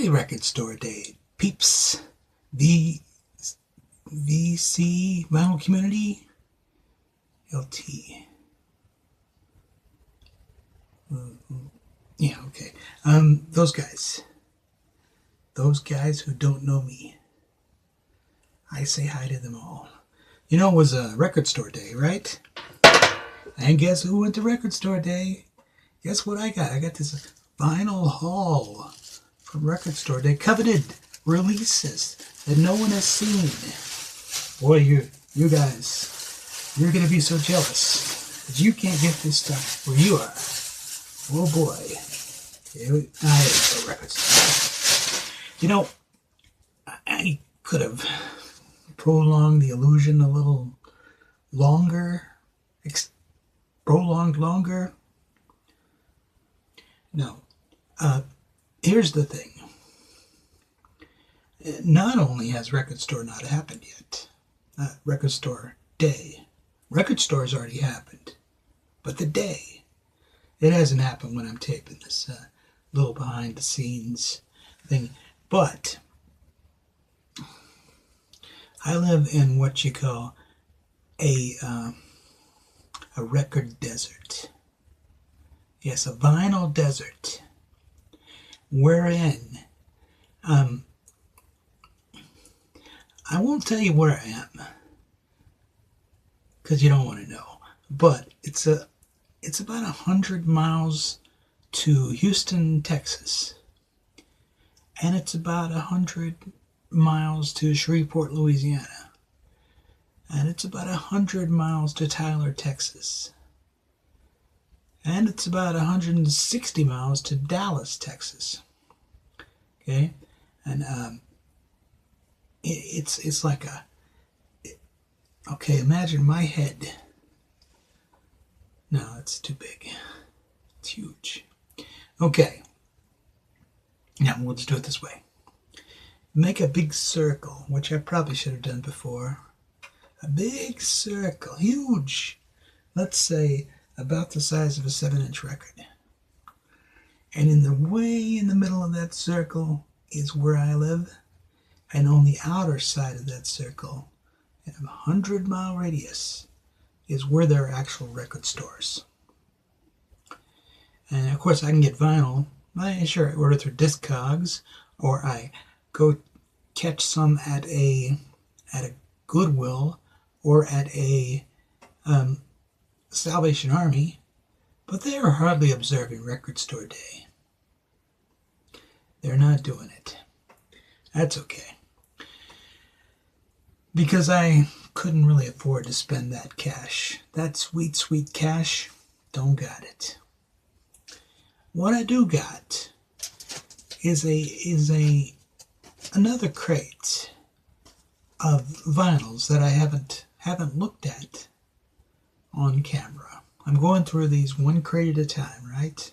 Happy Record Store Day, peeps. VC Vinyl Community LT. Yeah, okay. Those guys who don't know me, I say hi to them all. You know, it was a record store day, right? And guess who went to record store day? Guess what I got? I got this vinyl haul from record store day. Coveted releases that no one has seen. Boy, you guys, you're going to be so jealous that you can't get this stuff where you are. Oh boy. I hate the record store. You know, I could have prolonged the illusion a little longer. Prolonged longer. No. Here's the thing. Not only has record store not happened yet, record store day. Record store has already happened, but the day, it hasn't happened when I'm taping this little behind the scenes thing. But I live in what you call a record desert. Yes, a vinyl desert, wherein I won't tell you where I am because you don't want to know. But it's about 100 miles to Houston, Texas, and it's about 100 miles to Shreveport, Louisiana, and it's about 100 miles to Tyler, Texas, and it's about 160 miles to Dallas, Texas. Okay, and it's like okay, imagine my head. No, it's too big. It's huge. Okay. Now we'll just do it this way. Make a big circle, which I probably should have done before. A big circle, huge. Let's say about the size of a 7-inch record. And in the middle of that circle is where I live. And on the outer side of that circle, in a 100-mile radius, is where there are actual record stores. And of course I can get vinyl. I order through Discogs, or I go catch some at a Goodwill or at a Salvation Army, but they are hardly observing record store day. They're not doing it. That's okay. Because I couldn't really afford to spend that cash. That sweet, sweet cash, don't got it. What I do got is another crate of vinyls that I haven't looked at on camera. I'm going through these one crate at a time, right?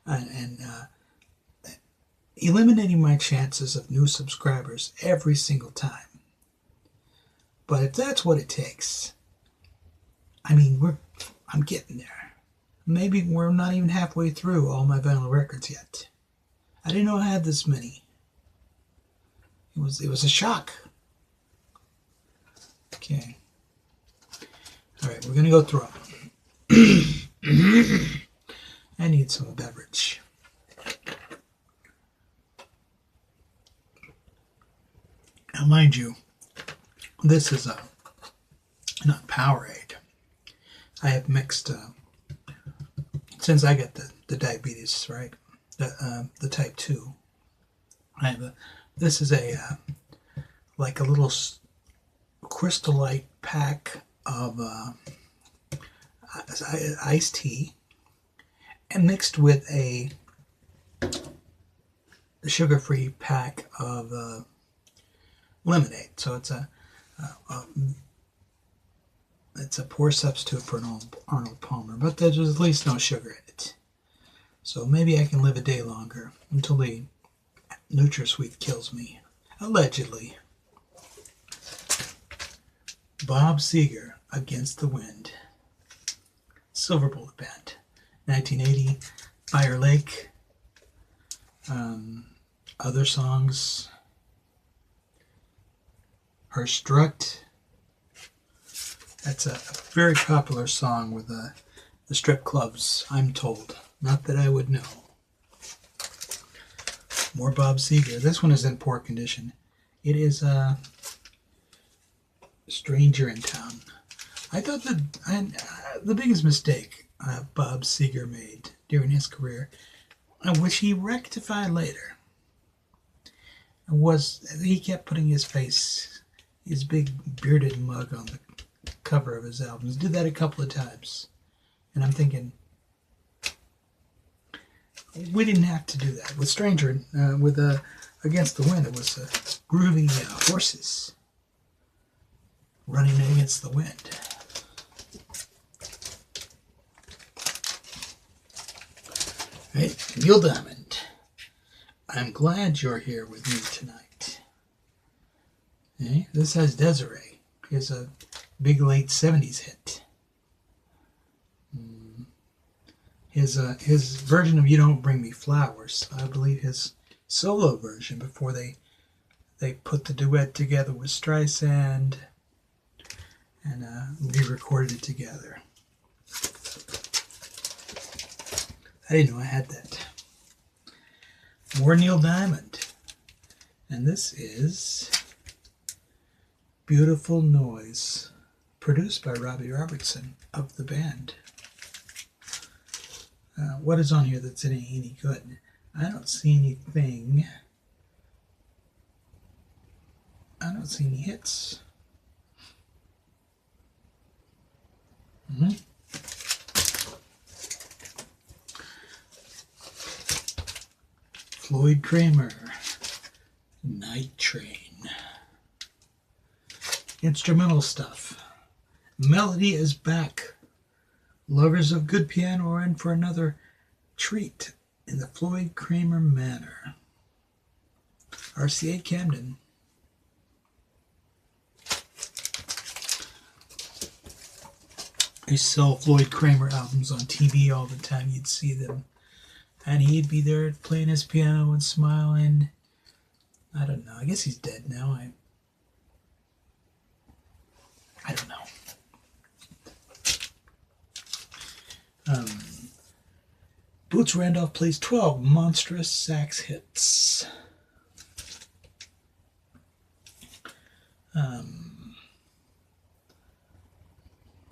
And eliminating my chances of new subscribers every single time. But if that's what it takes, I mean, I'm getting there. Maybe we're not even halfway through all my vinyl records yet. I didn't know I had this many. It was a shock. Okay. All right, we're gonna go through them. I need some beverage. Now, mind you, this is not Powerade. I have mixed since I got the diabetes, right? The type 2. This is like a little Crystallite pack of iced tea, and mixed with a sugar-free pack of lemonade. So it's a poor substitute for an Arnold Palmer, but there's at least no sugar in it. So maybe I can live a day longer until the NutraSweet kills me. Allegedly. Bob Seger, Against the Wind. Silver Bullet Band. 1980. Fire Lake. Other songs, Her Strut. That's a very popular song with the strip clubs, I'm told. Not that I would know. More Bob Seger. This one is in poor condition. It is a Stranger in Town. I thought that the biggest mistake Bob Seger made during his career, which he rectified later, was he kept putting his face, his big bearded mug on the cover of his albums. Did that a couple of times. And I'm thinking, we didn't have to do that. With Stranger, with Against the Wind, it was groovy horses running against the wind. Right, Neil Diamond. I'm glad you're here with me tonight. Okay, this has Desiree. Here's a big late 70s hit. His version of You Don't Bring Me Flowers, I believe his solo version before they put the duet together with Streisand and re-recorded it together. I didn't know I had that. More Neil Diamond. And this is Beautiful Noise, produced by Robbie Robertson of the band. What is on here that's any good? I don't see anything. I don't see any hits. Floyd Kramer, Night Train. Instrumental stuff. Melody is back. Lovers of good piano are in for another treat in the Floyd Kramer manner. RCA Camden. I used to sell Floyd Kramer albums on TV all the time. You'd see them. And he'd be there playing his piano and smiling. I don't know. I guess he's dead now. I don't know. Boots Randolph plays 12 monstrous sax hits.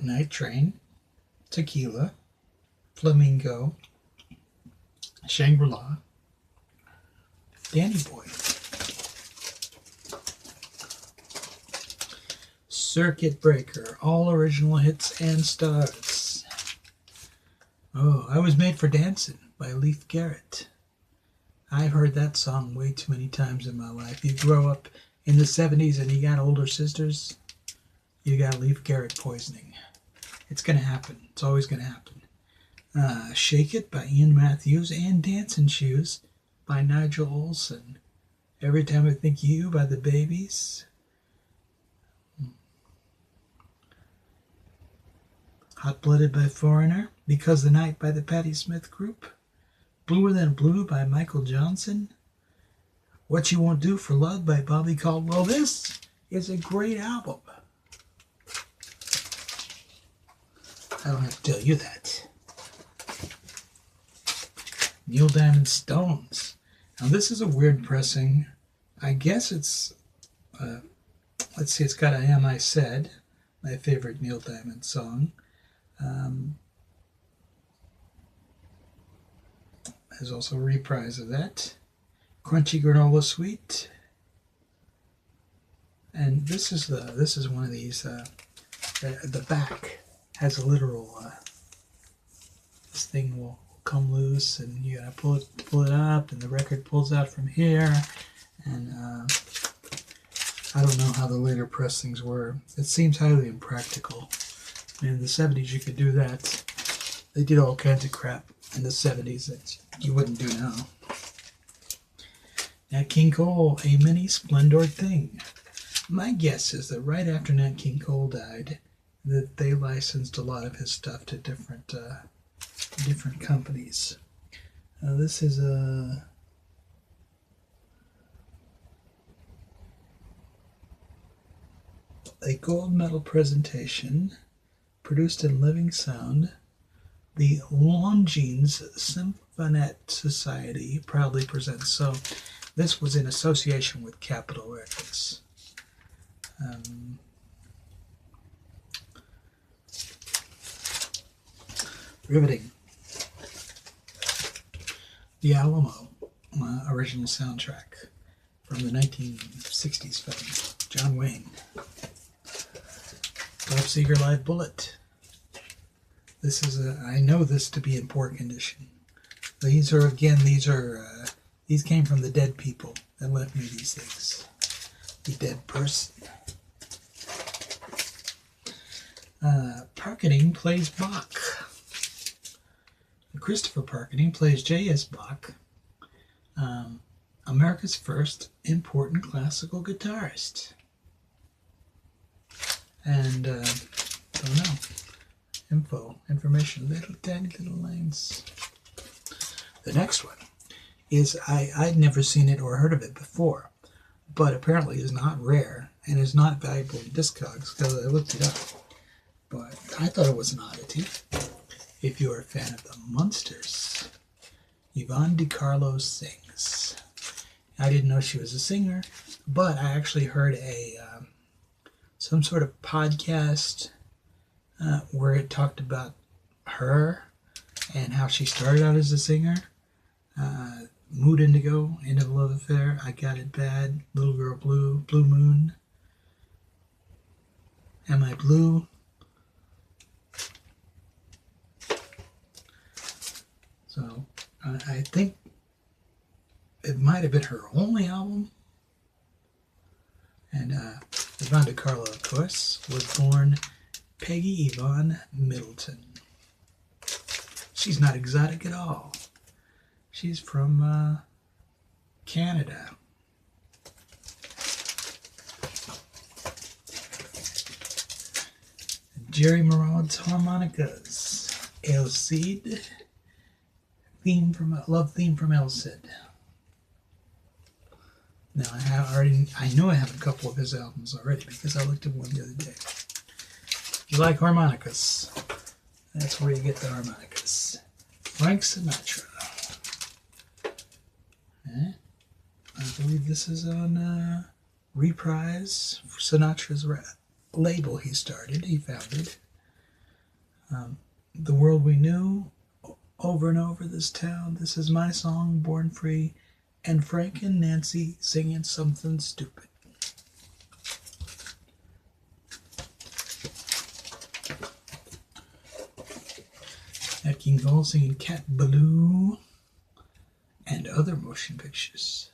Night Train, Tequila, Flamingo, Shangri-La, Danny Boy, Circuit Breaker, all original hits and stars. Oh, I Was Made for Dancing by Leif Garrett. I've heard that song way too many times in my life. You grow up in the 70s and you got older sisters, you got Leif Garrett poisoning. It's going to happen. It's always going to happen. Shake It by Ian Matthews and Dancing Shoes by Nigel Olsson. Every Time I Think of You by the Babies. Hot Blooded by Foreigner. Because the Night by the Patti Smith Group. Bluer Than Blue by Michael Johnson. What You Won't Do for Love by Bobby Caldwell. This is a great album. I don't have to tell you that. Neil Diamond Stones. Now this is a weird pressing. I guess it's, let's see, it's got I Am I Said, my favorite Neil Diamond song. There's also a reprise of that. Crunchy Granola Sweet. And this is one of these, the back has a literal, this thing will come loose and you gotta pull it up and the record pulls out from here. And I don't know how the later pressings were. It seems highly impractical. In the 70s you could do that. They did all kinds of crap in the 70s that you wouldn't do now. Nat King Cole, A Mini Splendor Thing. My guess is that right after Nat King Cole died, that they licensed a lot of his stuff to different companies. This is a a gold medal presentation produced in living sound. The Longines Symphonette Society proudly presents. So this was in association with Capitol Records. Riveting. The Alamo original soundtrack from the 1960s film. John Wayne. Bob Seger Live Bullet. This is I know this to be in poor condition. These came from the dead people that left me these things. The dead person. Parkening plays Bach. Christopher Parkening plays J.S. Bach, America's first important classical guitarist. And, don't know. Information, little tiny little lines. The next one is, I'd never seen it or heard of it before, but apparently is not rare and is not valuable in Discogs because I looked it up. But I thought it was an oddity. If you're a fan of the Munsters, Yvonne DiCarlo sings. I didn't know she was a singer, but I actually heard some sort of podcast where it talked about her and how she started out as a singer. Mood Indigo, End of a Love Affair, I Got It Bad, Little Girl Blue, Blue Moon, Am I Blue? So I think it might have been her only album. And Yvonne DiCarlo, of course, was born Peggy Yvonne Middleton. She's not exotic at all. She's from Canada. Jerry Maraud's Harmonicas. El Cid. Love theme from El Cid. Now I know I have a couple of his albums already because I looked at one the other day. If you like harmonicas, that's where you get the harmonicas. Frank Sinatra. I believe this is on Reprise, Sinatra's label he founded. The World We Knew, Over and Over This Town, This Is My Song, Born Free, and Frank and Nancy Singing Something Stupid. Nat King Cole singing Cat Ballou and other motion pictures.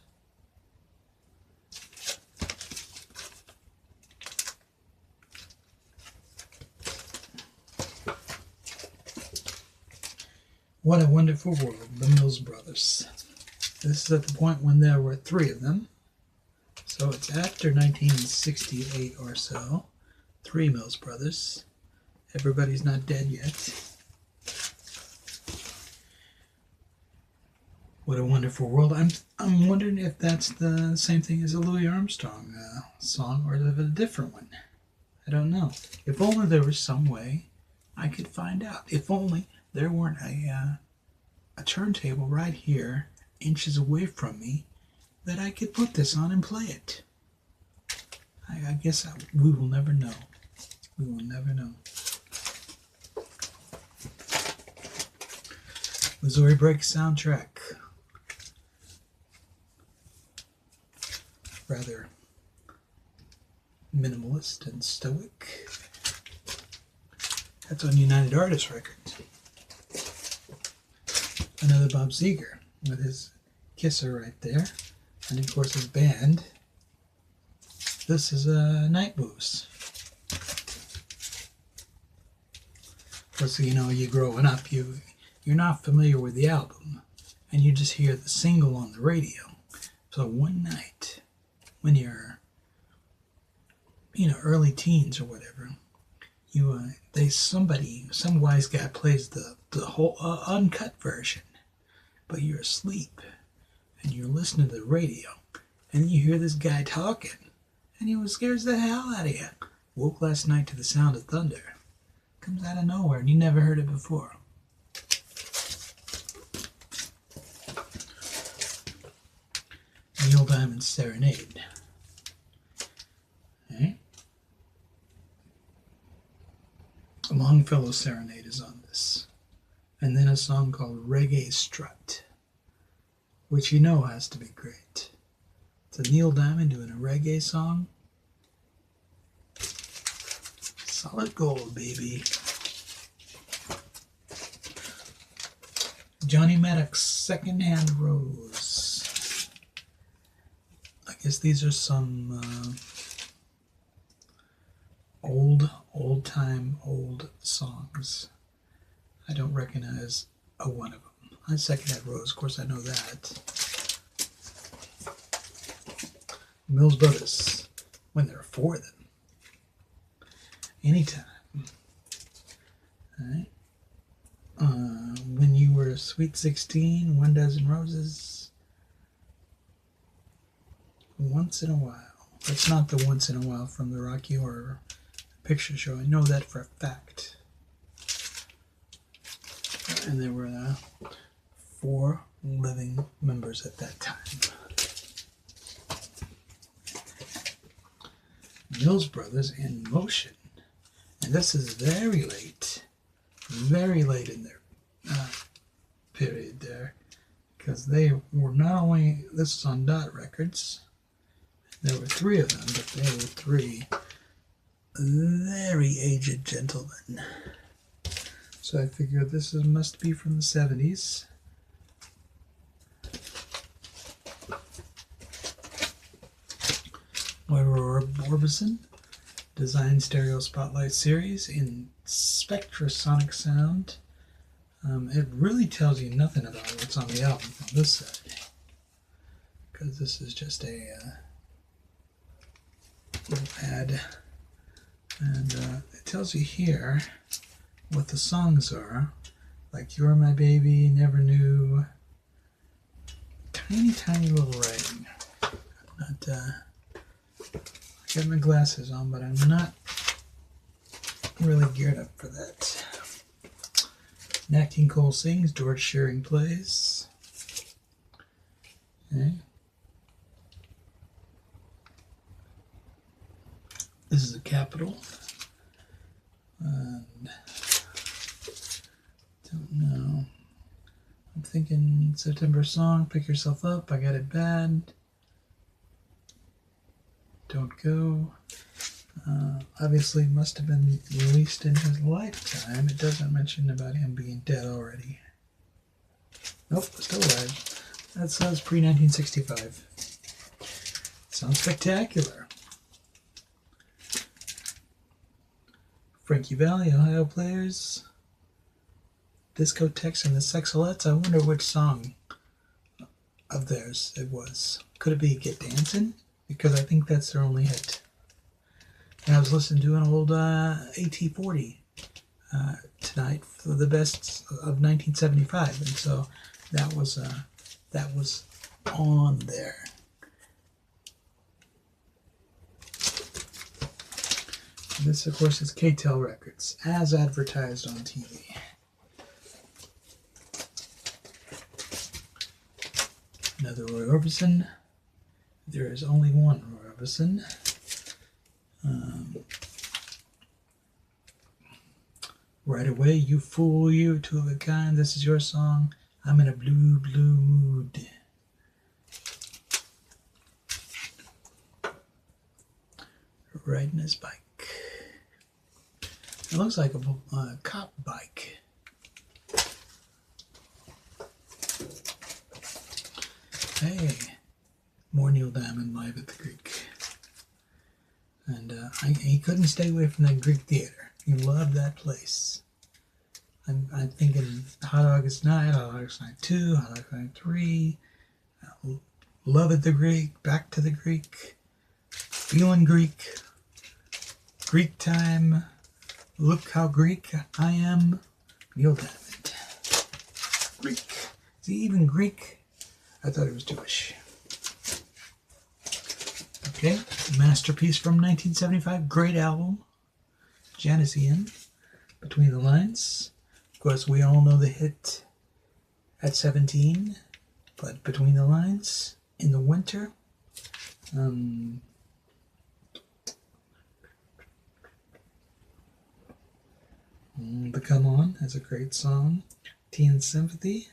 What a Wonderful World, the Mills Brothers. This is at the point when there were three of them. So it's after 1968 or so. Three Mills Brothers. Everybody's Not Dead Yet. What a Wonderful World. I'm wondering if that's the same thing as a Louis Armstrong song or is it a different one. I don't know. If only there was some way I could find out. If only there weren't a turntable right here, inches away from me, that I could put this on and play it. I guess we will never know. We will never know. Missouri Break soundtrack. Rather minimalist and stoic. That's on United Artists Records. Another Bob Seger with his kisser right there. And of course his band. This is Night Moves. Of course, you know, you're growing up, you're not familiar with the album. And you just hear the single on the radio. So one night, when you're, early teens or whatever, some wise guy plays the whole uncut version, but you're asleep and you're listening to the radio and you hear this guy talking and he scares the hell out of you. Woke last night to the sound of thunder. Comes out of nowhere and you never heard it before. Neil Diamond's Serenade. Okay. Longfellow Serenade is on this. And then a song called Reggae Strut, which you know has to be great. It's a Neil Diamond doing a reggae song. Solid gold, baby. Johnny Maddox, Secondhand Rose. I guess these are some old-time songs. I don't recognize one of them. I Secondhand Rose, of course I know that. Mills Brothers, when there are four of them. Anytime. All right. When you were Sweet 16, 1 Dozen Roses. Once in a while. That's not the Once in a While from the Rocky Horror Picture Show. I know that for a fact. And there were 4 living members at that time. Mills Brothers in Motion. And this is very late in their period there, because they were not only, this is on Dot Records, there were 3 of them, but they were 3 very aged gentlemen. So I figured this must be from the 70s. Aurora Orbison designed stereo spotlight series in Spectrasonic sound. It really tells you nothing about what's on the album on this side, because this is just a little ad, and it tells you here what the songs are, like You're My Baby, Never Knew. Tiny little writing. I'm not I got my glasses on, but I'm not really geared up for that. Nat King Cole sings, George Shearing plays. Okay. This is a Capitol. And don't know. I'm thinking September song, Pick Yourself Up, I Got It Bad. Don't Go. Obviously must have been released in his lifetime. It doesn't mention about him being dead already. Nope, still alive. That says pre-1965. Sounds spectacular. Frankie Valli, Ohio Players. Discotheques and the Sexolettes. I wonder which song of theirs it was. Could it be Get Dancin'? Because I think that's their only hit. And I was listening to an old AT40 tonight for the best of 1975, and so that was on there. This, of course, is K-Tel Records, as advertised on TV. Another Roy Orbison. There is only one Roy Orbison. Right Away, You Fool, You, Two of a Kind. This is your song. I'm in a blue mood. Riding his bike. It looks like a cop bike. Hey, more Neil Diamond live at the Greek. And he couldn't stay away from that Greek theater. He loved that place. I'm thinking Hot August Night, Hot August Night 2, Hot August Night 3, Love at the Greek, Back to the Greek, Feeling Greek, Greek Time, Look How Greek I Am, Neil Diamond. Greek. Is he even Greek? I thought he was Jewish. Okay, masterpiece from 1975, great album. Janician, Between the Lines. Of course, we all know the hit At 17, but Between the Lines, In the Winter. The Come On is a great song. Teen Sympathy,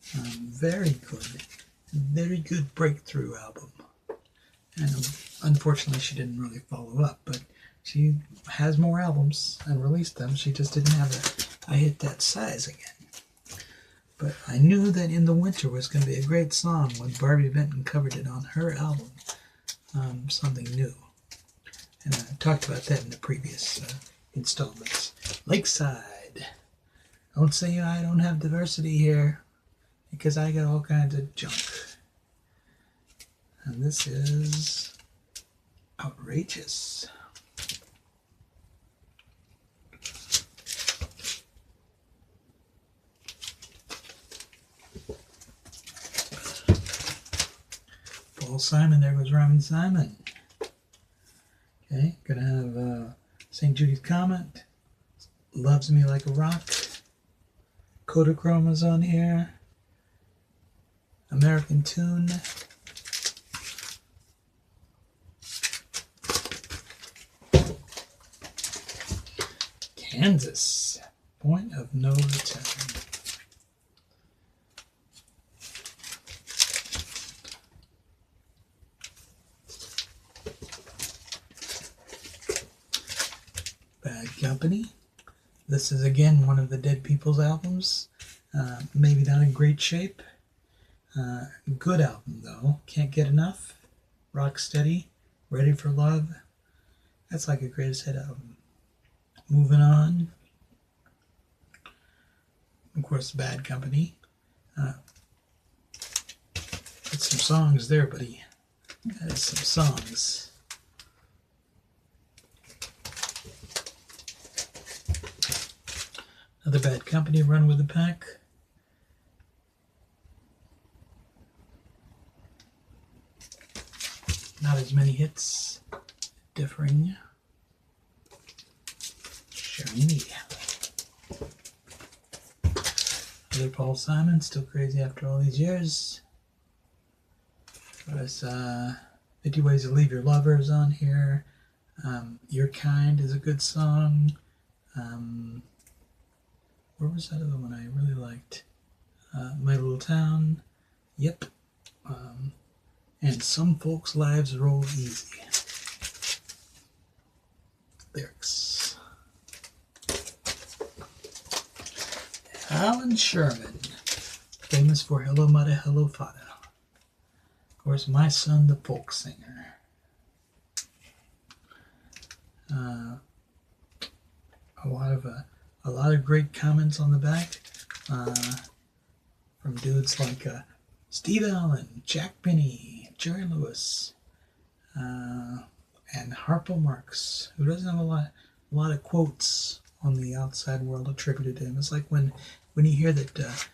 very good breakthrough album. And unfortunately, she didn't really follow up, but she has more albums and released them. She just didn't have a hit that size again. But I knew that In the Winter was going to be a great song when Barbie Benton covered it on her album, Something New. And I talked about that in the previous installments. Lakeside. Don't say I don't have diversity here, because I got all kinds of junk. And this is Outrageous. Paul Simon, There Goes Rhymin' Simon. Okay, gonna have St. Jude's Comet, Loves Me Like a Rock, Kodachroma's on here, American Tune, Kansas, Point of No Return. Bad Company. This is again one of the Dead People's albums. Maybe not in great shape. Good album though. Can't Get Enough. Rock Steady. Ready for Love. That's like a greatest hit album. Moving On. Of course, Bad Company. It's some songs there, buddy. That is some songs. Another Bad Company, Run with the Pack. Not as many hits. Differing. Shiny. Another Paul Simon, Still Crazy After All These Years. There's 50 Ways to Leave Your Lover is on here. Your Kind is a good song. Where was that other one I really liked? My Little Town. Yep. And Some Folks' Lives Roll Easy. Lyrics. Alan Sherman. Famous for Hello Mudda, Hello Fada. Of course, My Son, the Folk Singer. A lot of great comments on the back from dudes like Steve Allen, Jack Benny, Jerry Lewis, and Harpo Marx, who doesn't have a lot of quotes on the outside world attributed to him. It's like when you hear that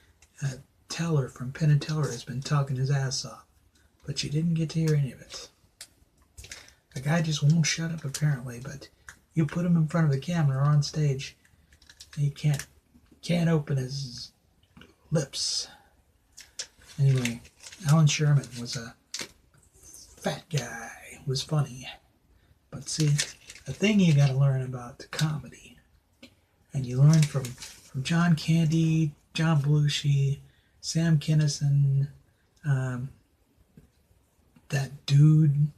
Teller from Penn and Teller has been talking his ass off, but you didn't get to hear any of it. The guy just won't shut up apparently, but you put him in front of the camera or on stage, he can't open his lips. Anyway, Alan Sherman was a fat guy, was funny. But see, the thing you got to learn about comedy, and you learn from John Candy, John Belushi, Sam Kinison, that dude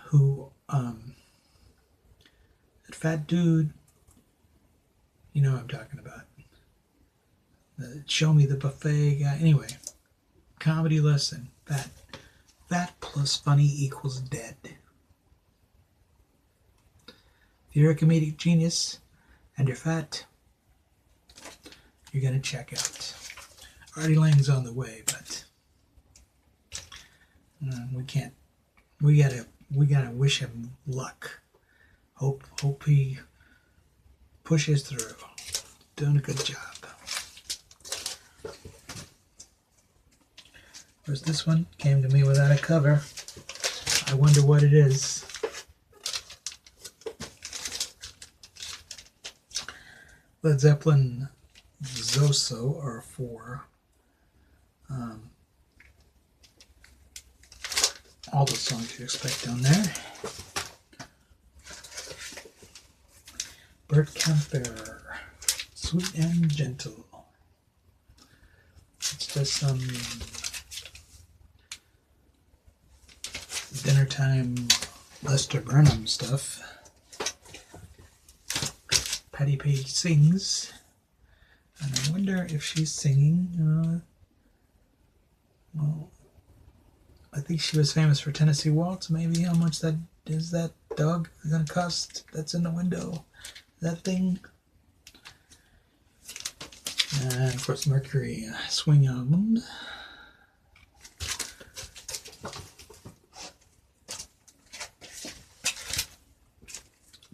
who, that fat dude, you know what I'm talking about. The Show Me the Buffet guy. Anyway, comedy lesson. Fat plus funny equals dead. If you're a comedic genius and you're fat, you're going to check out. Artie Lang's on the way, but we can't. We gotta wish him luck. Hope he pushes through. Doing a good job. Of course, this one came to me without a cover. I wonder what it is. Led Zeppelin Zoso are 4. All the songs you expect down there. Bert Camper, Sweet and Gentle. It's just some dinner time Lester Burnham stuff. Patty Page sings, and I wonder if she's singing. Well, I think she was famous for Tennessee Waltz. Maybe how much that is that dog gonna cost? That's in the window. That thing. And of course, Mercury Swing album.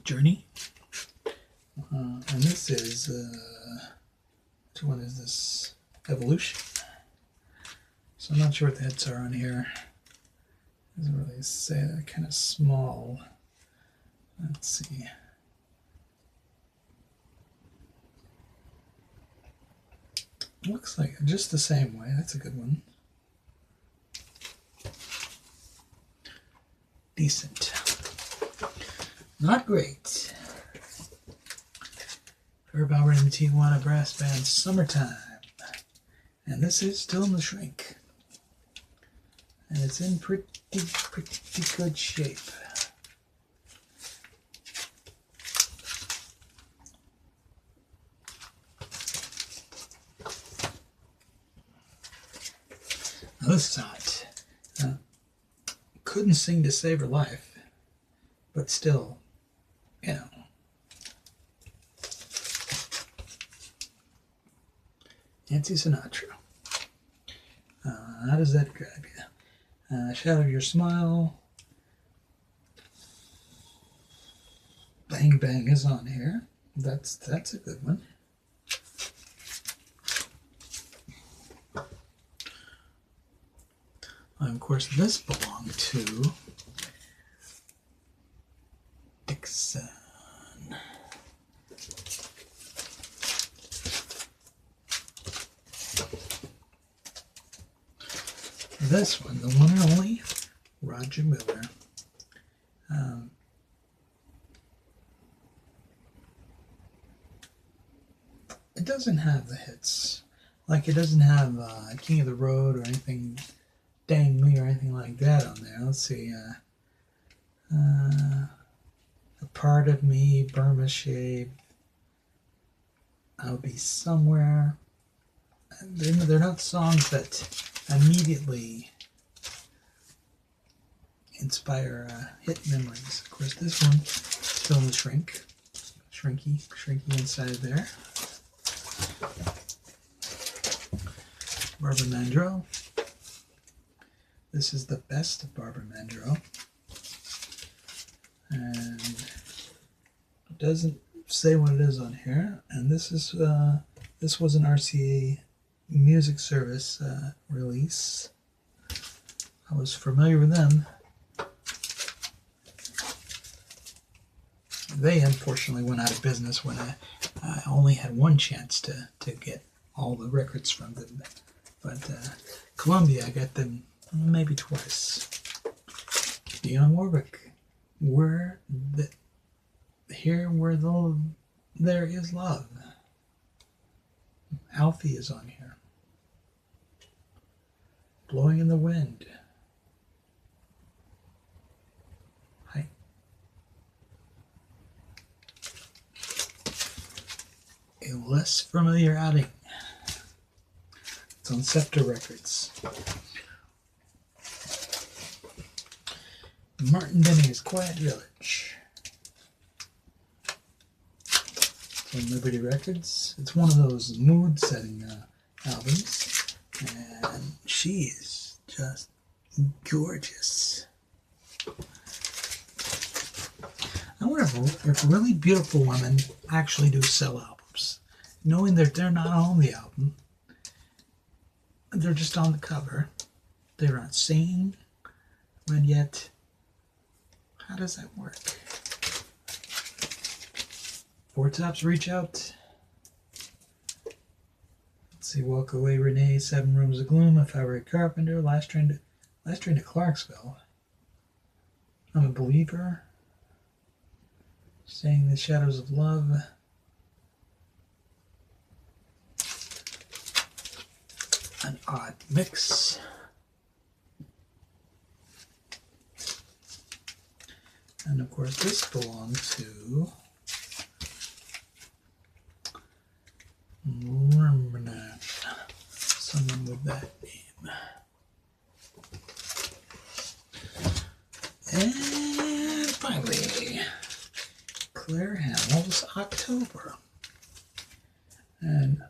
Journey. And this is, which one is this? Evolution. So I'm not sure what the hits are on here. It doesn't really say, they're kind of small. Let's see. Looks like just the same way. That's a good one. Decent. Not great. Herb Albert and the Tijuana Brass Band, Summertime. And this is Still in the Shrink. And it's in pretty good shape. Now this is hot. Couldn't sing to save her life, but still, you know. Nancy Sinatra. How does that grab you? Shadow Your Smile. Bang Bang is on here. That's a good one. And of course, this belonged to Dixon. This one, the one and only Roger Miller. It doesn't have the hits. Like, it doesn't have King of the Road or anything, Dang Me or anything like that on there. Let's see. A Part of Me, Burma Shave, I'll Be Somewhere. They're not songs that immediately inspire hit memories. Of course, this one, Still in the Shrink. Shrinky inside there. Barbara Mandrell. This is the best of Barbara Mandrell. And it doesn't say what it is on here. And this is this was an RCA Music Service release. I was familiar with them. They unfortunately went out of business when I only had one chance to get all the records from them. But Columbia, I got them maybe twice. Dionne Warwick, There Is Love. Alfie is on here. Blowing in the Wind. Hi. A Less Familiar Outing. It's on Scepter Records. Martin Denny's Quiet Village. It's on Liberty Records. It's one of those mood-setting albums. And she is just gorgeous. I wonder if really beautiful women actually do sell albums. Knowing that they're not on the album, they're just on the cover. They're not singing, and yet, how does that work? Four Tops Reach Out. Let's see, Walk Away Renee, Seven Rooms of Gloom, If I Were a Carpenter, Last Train to Clarksville, I'm a Believer, Staying in the Shadows of Love, An Odd Mix, and of course this belongs to someone with that name. And finally, Claire Hamill's October. And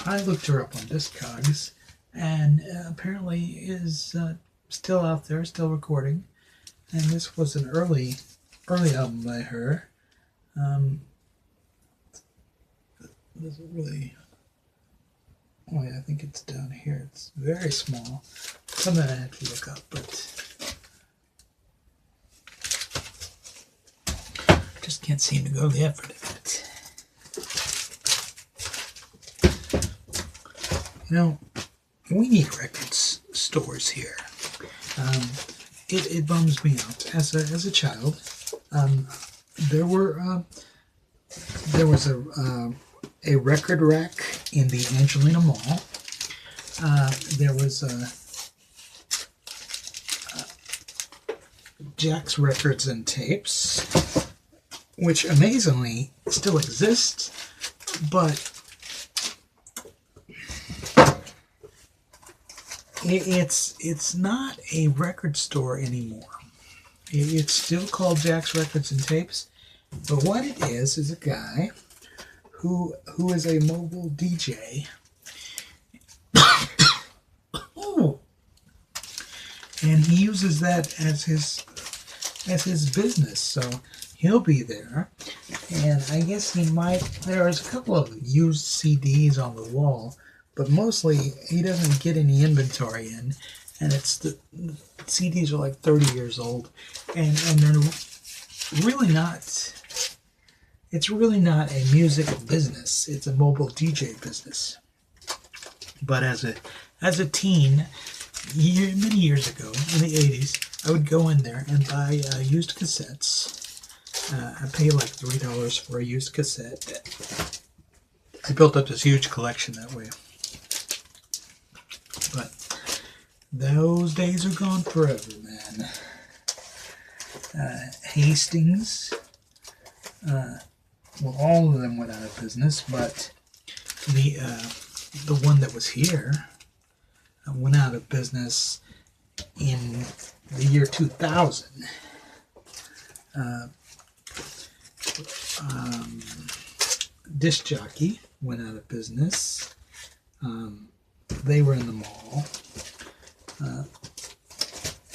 I looked her up on Discogs, and apparently is still out there, still recording. And this was an early album by her. Doesn't really. Oh yeah, I think it's down here. It's very small. Something I have to look up, but just can't seem to go the effort of it. You know, we need records stores here. It bums me out. As a child, there was a record rack in the Angelina Mall. There was Jack's Records and Tapes, which amazingly still exists, but it's not a record store anymore. It's still called Jack's Records and Tapes, but what it is a guy who is a mobile DJ. And he uses that as his business. So he'll be there, and I guess there's a couple of used CDs on the wall, but mostly he doesn't get any inventory in, and the CDs are like 30 years old, and they're really not. It's really not a music business. It's a mobile DJ business. But as a teen, many years ago, in the 80s, I would go in there and buy used cassettes. I paid like $3 for a used cassette. I built up this huge collection that way. But those days are gone forever, man. Hastings. Well, all of them went out of business, but the one that was here went out of business in the year 2000. Disc Jockey went out of business. They were in the mall.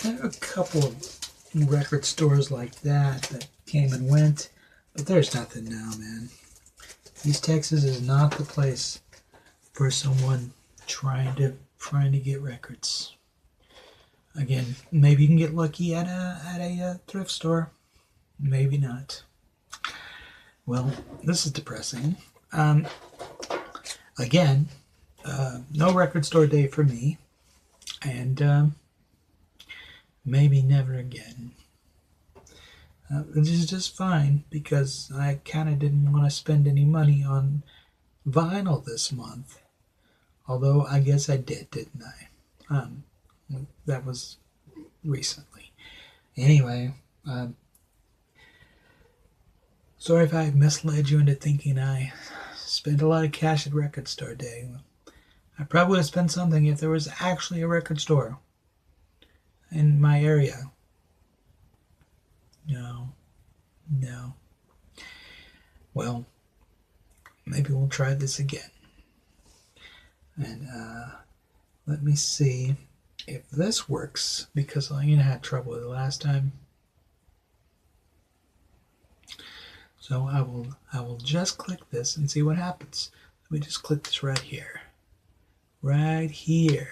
There are a couple of record stores like that came and went. But there's nothing now, man. East Texas is not the place for someone trying to get records. Again, maybe you can get lucky at a thrift store. Maybe not. Well, this is depressing. Again, no record store day for me, and maybe never again. Which is just fine, because I kind of didn't want to spend any money on vinyl this month. Although I guess I didn't I? That was recently. Anyway, sorry if I misled you into thinking I spent a lot of cash at record store day. I probably would have spent something if there was actually a record store in my area. No. Well, maybe we'll try this again. And let me see if this works, because I had trouble with it last time. So I will just click this and see what happens. Let me just click this right here. Right here.